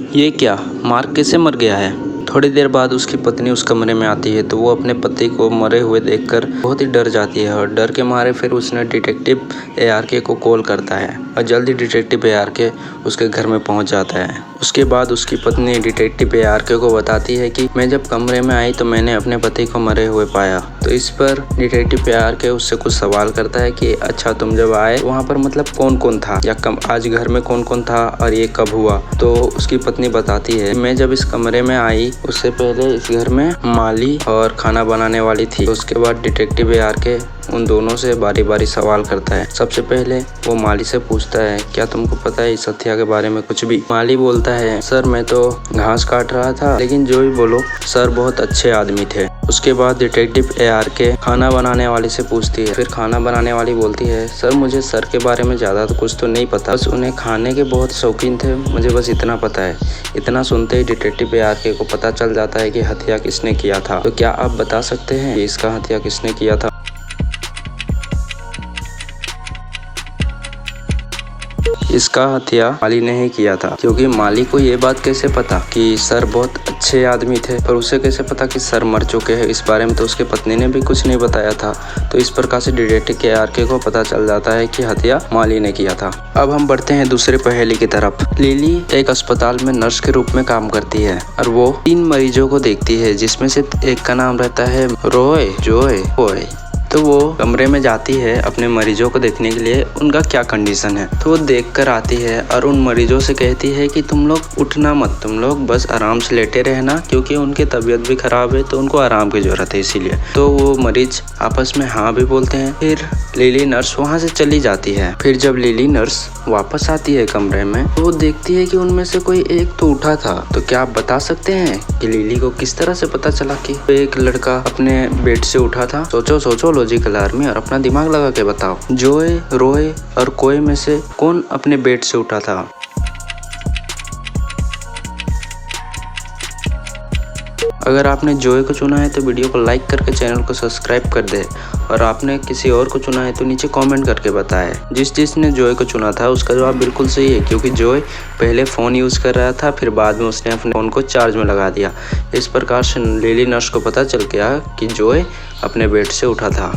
ये क्या, मार्क कैसे मर गया है? थोड़ी देर बाद उसकी पत्नी उस कमरे में आती है तो वो अपने पति को मरे हुए देखकर बहुत ही डर जाती है और डर के मारे फिर उसने डिटेक्टिव ARK को कॉल करता है और जल्दी डिटेक्टिव ARK उसके घर में पहुंच जाता है। उसके बाद उसकी पत्नी डिटेक्टिव ARK को बताती है कि मैं जब कमरे में आई तो मैंने अपने पति को मरे हुए पाया। तो इस पर डिटेक्टिव ARK उससे कुछ सवाल करता है कि अच्छा, तुम जब आए वहाँ पर मतलब कौन कौन था या आज घर में कौन कौन था और ये कब हुआ? तो उसकी पत्नी बताती है, मैं जब इस कमरे में आई उससे पहले इस घर में माली और खाना बनाने वाली थी। उसके बाद डिटेक्टिव ARK उन दोनों से बारी बारी सवाल करता है। सबसे पहले वो माली से पूछता है, क्या तुमको पता है इस हत्या के बारे में कुछ भी? माली बोलता है, सर मैं तो घास काट रहा था, लेकिन जो भी बोलो सर बहुत अच्छे आदमी थे। उसके बाद डिटेक्टिव ARK खाना बनाने वाली से पूछती है। फिर खाना बनाने वाली बोलती है, सर मुझे सर के बारे में ज़्यादा तो कुछ तो नहीं पता, बस उन्हें खाने के बहुत शौकीन थे, मुझे बस इतना पता है। इतना सुनते ही डिटेक्टिव ARK को पता चल जाता है कि हत्या किसने किया था। तो क्या आप बता सकते हैं कि इसका हत्या किसने किया था? इसका हत्या माली ने ही किया था, क्योंकि माली को ये बात कैसे पता कि सर बहुत अच्छे आदमी थे, पर उसे कैसे पता कि सर मर चुके हैं? इस बारे में तो उसके पत्नी ने भी कुछ नहीं बताया था। तो इस प्रकार से डिटेक्टिव ARK को पता चल जाता है कि हत्या माली ने किया था। अब हम बढ़ते हैं दूसरे पहेली की तरफ। लिली एक अस्पताल में नर्स के रूप में काम करती है और वो 3 मरीजों को देखती है, जिसमें से एक का नाम रहता है रॉय, जॉय, बॉय। तो वो कमरे में जाती है अपने मरीजों को देखने के लिए उनका क्या कंडीशन है। तो वो देख कर आती है और उन मरीजों से कहती है कि तुम लोग उठना मत, तुम लोग बस आराम से लेटे रहना, क्योंकि उनकी तबीयत भी खराब है तो उनको आराम की जरूरत है इसीलिए। तो वो मरीज आपस में हाँ भी बोलते हैं। फिर लिली नर्स वहाँ से चली जाती है। फिर जब लिली नर्स वापस आती है कमरे में तो वो देखती है कि उनमें से कोई एक तो उठा था। तो क्या आप बता सकते हैं कि लिली को किस तरह से पता चला कि एक लड़का अपने बेड से उठा था? सोचो लॉजिकल आर्मी और अपना दिमाग लगा के बताओ। जॉय, रॉय और कोय में से कौन अपने बेड से उठा था? अगर आपने जॉय को चुना है तो वीडियो को लाइक करके चैनल को सब्सक्राइब कर दे, और आपने किसी और को चुना है तो नीचे कमेंट करके बताएं। जिसने जॉय को चुना था उसका जवाब बिल्कुल सही है, क्योंकि जॉय पहले फ़ोन यूज़ कर रहा था, फिर बाद में उसने अपने फ़ोन को चार्ज में लगा दिया। इस प्रकार से लिली नर्स को पता चल गया कि जॉय अपने बेड से उठा था।